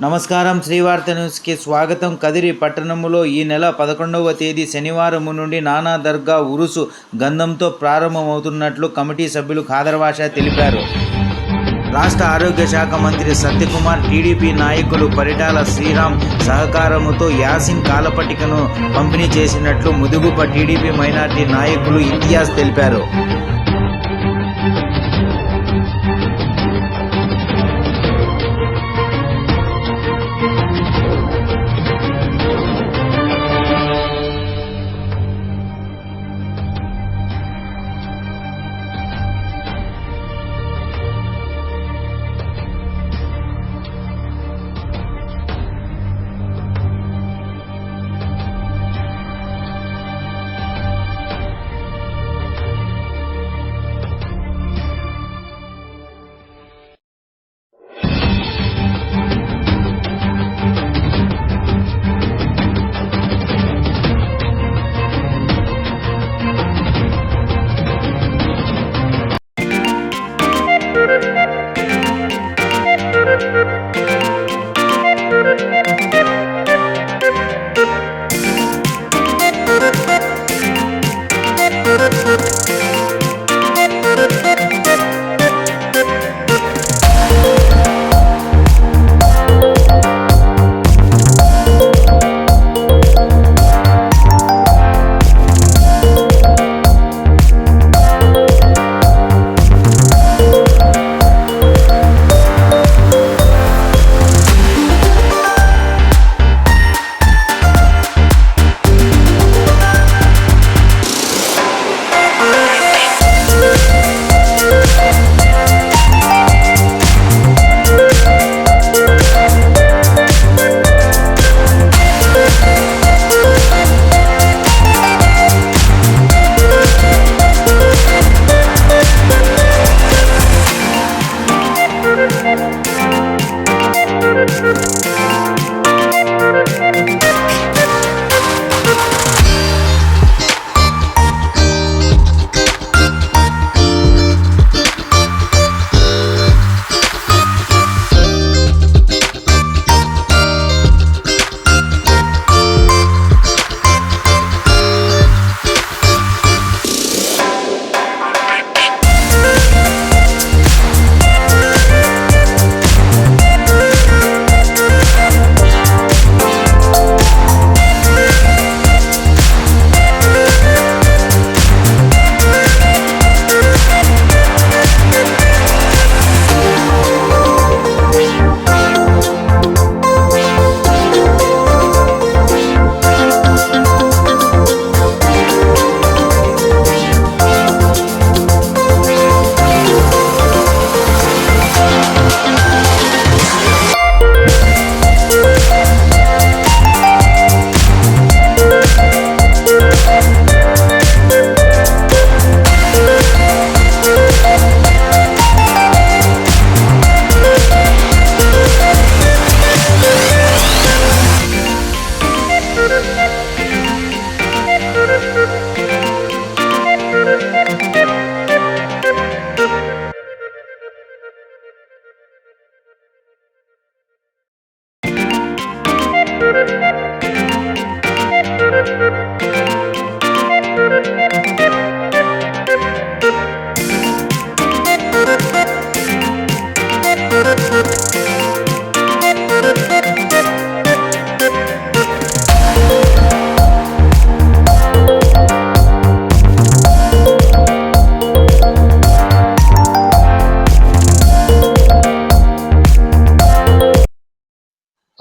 నమస్కారం. శ్రీవార్త న్యూస్కి స్వాగతం. కదిరి పట్టణంలో ఈ నెల 11వ తేదీ శనివారం నుండి నానా దర్గా ఉరుసు గంధంతో ప్రారంభమవుతున్నట్లు కమిటీ సభ్యులు ఖాదర్ బాషా తెలిపారు. రాష్ట్ర ఆరోగ్య శాఖ మంత్రి సత్యకుమార్, టీడీపీ నాయకులు పరిటాల శ్రీరామ్ సహకారముతో యాసిన్ కాలపట్టికను పంపిణీ చేసినట్లు ముదుగుప టీడీపీ మైనార్టీ నాయకులు ఇంతియాజ్ తెలిపారు.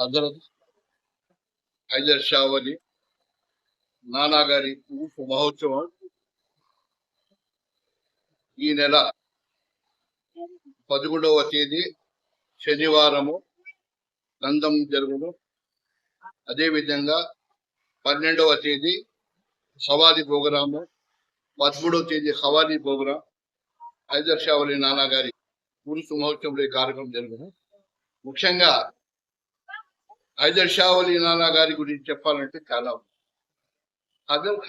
హజరత్ హైదర్ షా వలి నానా గారి ఉరుసు మహోత్సవం ఈ నెల 11వ తేదీ శనివారము గంధం జరుగును. అదేవిధంగా 12వ తేదీ సవారీ ప్రోగ్రాము, 13వ తేదీ సవారీ ప్రోగ్రాం, హైదర్ షా వలి నానా గారి ఉరుసు మహోత్సవంలో ఈ కార్యక్రమం జరుగును. ముఖ్యంగా హైదర్ షా వలి నానా గారి గురించి చెప్పాలంటే చాలా ఉంది.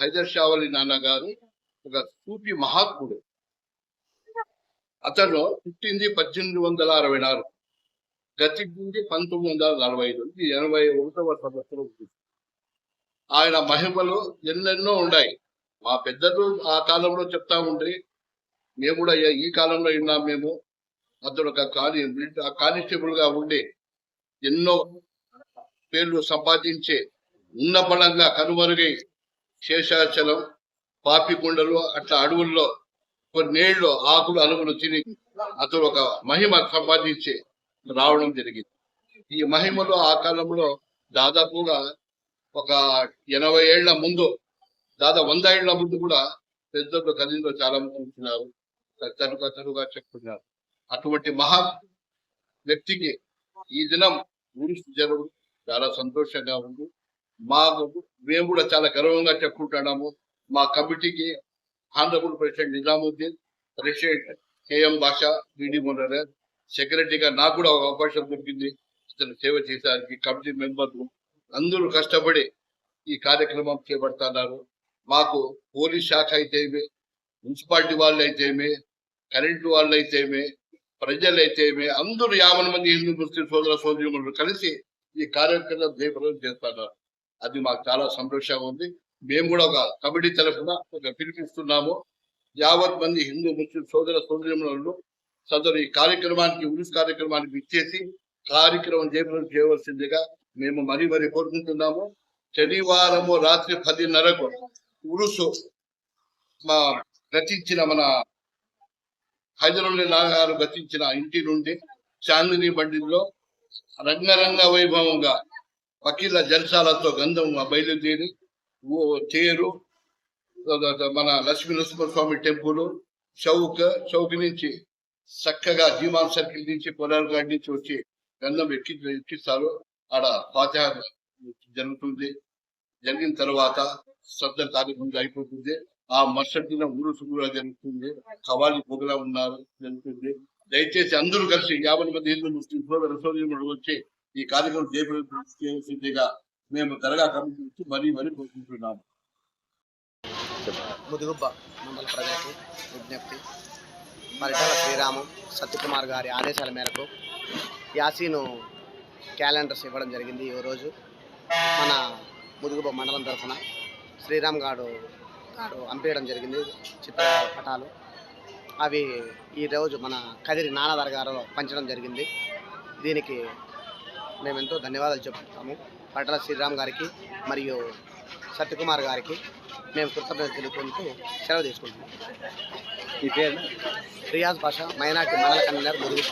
హైదర్ షా వలి నానా గారు ఒక సూఫీ మహాత్ముడు. అతను పుట్టింది 1864. గతించింది 1945. ఇది 81వ సంవత్సరం. ఆయన మహిమలు ఎన్నెన్నో ఉన్నాయి. మా పెద్దలు ఆ కాలంలో చెప్తా ఉండ్రి, మేము కూడా ఈ కాలంలో విన్నాం. మేము అతడు ఒక కానిస్టేబుల్ గా ఉండి ఎన్నో పేర్లు సంపాదించే ఉన్న బలంగా కనుమరుగై శేషాచలం, పాపికొండలు అట్లా అడవుల్లో కొన్నేళ్లు ఆకులు అలుగులు తిని అతడు ఒక మహిమ సంపాదించి రావడం జరిగింది. ఈ మహిమలో ఆ కాలంలో దాదాపుగా ఒక 80 ఏళ్ల ముందు, దాదాపు 100 ఏళ్ల ముందు కూడా పెద్దలు కదిలో చాలా మంది ఉంటున్నారు, తరుగా చెప్తున్నారు. అటువంటి మహా వ్యక్తికి ఈ దినం ఊరిస్తు జరగడం చాలా సంతోషంగా ఉంది. మేము కూడా చాలా గర్వంగా చెప్పుకుంటున్నాము. మా కమిటీకి honourable president Nizamuddin, president K M Basha, B D మొన్నర్, సెక్రటరీగా నాకు కూడా ఒక అవకాశం దొరికింది. ఇతను సేవ చేసేదానికి కమిటీ మెంబర్లు అందరూ కష్టపడి ఈ కార్యక్రమం చేపడుతున్నారు. మాకు పోలీస్ శాఖ అయితేమే, మున్సిపాలిటీ వాళ్ళు అయితేమే, కరెంటు వాళ్ళు అయితేమే, ప్రజలు అయితేమే, అందరూ 50 మంది హిందూ ముస్లిం సోదర సోదరిమణులు కలిసి ఈ కార్యక్రమం జయప్రదం చేస్తున్నారు. అది మాకు చాలా సంతోషంగా ఉంది. మేము కూడా ఒక కమిటీ తరఫున ఒక పిలిపిస్తున్నాము. 50 మంది హిందూ ముస్లిం సోదర సోదరిమణులు సదరు ఈ కార్యక్రమానికి, ఉరుస్ కార్యక్రమానికి ఇచ్చేసి కార్యక్రమం జయప్రదం చేయవలసిందిగా మేము మరీ కోరుకుంటున్నాము. శనివారము రాత్రి 10:30కు ఉరుసు మా రచించిన మన హైదరాబాద్ నాన్నగారు గతించిన ఇంటి నుండి చాందిని బండిలో రంగరంగ వైభవంగా వకీల జల్సాలతో గంధం బయలుదేరి తేరు, మన లక్ష్మీ నరసింహస్వామి టెంపుల్, చౌక్ నుంచి చక్కగా జీమాన్ సర్కిల్ నుంచి పొలాల నుంచి వచ్చి గంధం ఎక్కిస్తారు. ఆడ ఫాతిహా జరుగుతుంది. జరిగిన తర్వాత శ్రద్ధ కార్యక్రమం అయిపోతుంది. ఆ మరుసటి దిన ఊరుసు కూడా జరుగుతుంది. కవాలి పొగలా ఉన్నారు జరుగుతుంది. దయచేసి అందరూ కలిసి 50 మంది హిందూ ముస్లిం సోదర సోదరులు వచ్చి ఈ కార్యక్రమం చేపట్టిగా మేము దర్గా కమిటీ నుంచి మరీ కోరుకుంటున్నాము. ముదుగుబ్బ మండల ప్రజలకు విజ్ఞప్తి. పరిటాల శ్రీరామం సత్యకుమార్ గారి ఆదేశాల మేరకు యాసీను క్యాలెండర్స్ ఇవ్వడం జరిగింది. ఈ రోజు మన ముదుగుబ్బ మండలం తరఫున శ్రీరామ్ గారు పంపించడం జరిగింది చిత్రపటాలు. అవి ఈరోజు మన కదిరి నానా దర్గాలో పంచడం జరిగింది. దీనికి మేమెంతో ధన్యవాదాలు చెప్పుకుంటాము. పరిటాల శ్రీరామ్ గారికి మరియు సత్యకుమార్ గారికి మేము కృతజ్ఞతలు తెలుపుకుంటూ సెలవు తీసుకుంటున్నాం. ఈ పేరు రియాజ్ భాషా, మైనార్టీ మండల కన్వీనర్, ముదుగుబ్బ.